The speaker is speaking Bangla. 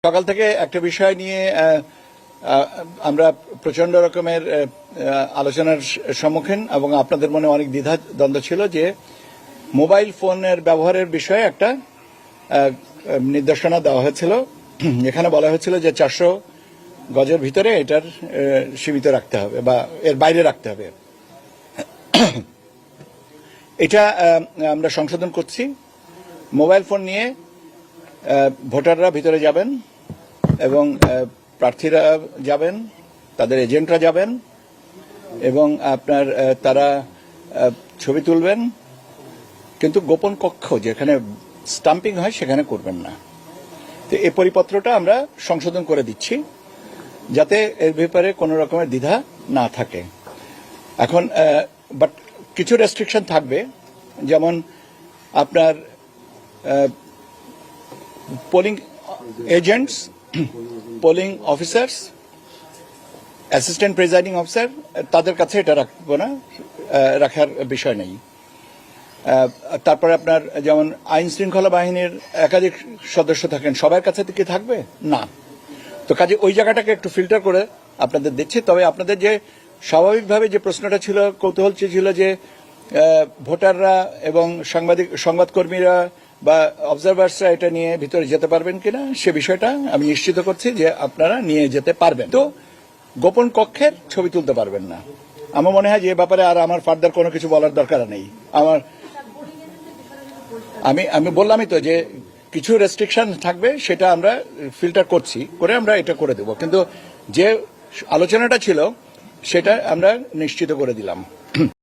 সকাল থেকে একটা বিষয় নিয়ে আমরা প্রচন্ড রকমের আলোচনার সম্মুখীন এবং আপনাদের মনে অনেক দ্বিধা দ্বন্দ্ব ছিল যে মোবাইল ফোনের ব্যবহারের বিষয়ে একটা নির্দেশনা দেওয়া হয়েছিল। এখানে বলা হয়েছিল যে 400 গজের ভিতরে এটার সীমিত রাখতে হবে বা এর বাইরে রাখতে হবে। এটা আমরা সংশোধন করছি। মোবাইল ফোন নিয়ে ভোটাররা ভিতরে যাবেন এবং প্রার্থীরা যাবেন, তাদের এজেন্টরা যাবেন এবং আপনার তারা ছবি তুলবেন, কিন্তু গোপন কক্ষ যেখানে স্টাম্পিং হয় সেখানে করবেন না। তো এই পরিপত্রটা আমরা সংশোধন করে দিচ্ছি যাতে এর ব্যাপারে কোনো রকমের দ্বিধা না থাকে। এখন বাট কিছু রেস্ট্রিকশন থাকবে, যেমন আপনার polling agents, polling officers, assistant presiding officer, তাদের কাছে এটা রাখবো না, রাখার বিষয় নেই। তারপরে আপনার যেমন আইন শৃঙ্খলা বাহিনীর একাধিক সদস্য থাকেন, সবার কাছে কি থাকবে না। তো কাজে ওই জায়গাটাকে একটু ফিল্টার করে আপনাদের দিচ্ছি। তবে আপনাদের যে স্বাভাবিকভাবে যে প্রশ্নটা ছিল, কৌতূহল ছিল যে ভোটাররা এবং সংবাদকর্মীরা বা অবজারভার্সরা এটা নিয়ে ভিতরে যেতে পারবেন কিনা, সে বিষয়টা আমি নিশ্চিত করছি যে আপনারা নিয়ে যেতে পারবেন। তো গোপন কক্ষের ছবি তুলতে পারবেন না। আমার মনে হয় যে এ ব্যাপারে আর আমার ফার্দার কোনো কিছু বলার দরকার নেই। আমি বললামই তো যে কিছু রেস্ট্রিকশন থাকবে, সেটা আমরা ফিল্টার করছি, করে আমরা এটা করে দেব। কিন্তু যে আলোচনাটা ছিল সেটা আমরা নিশ্চিত করে দিলাম।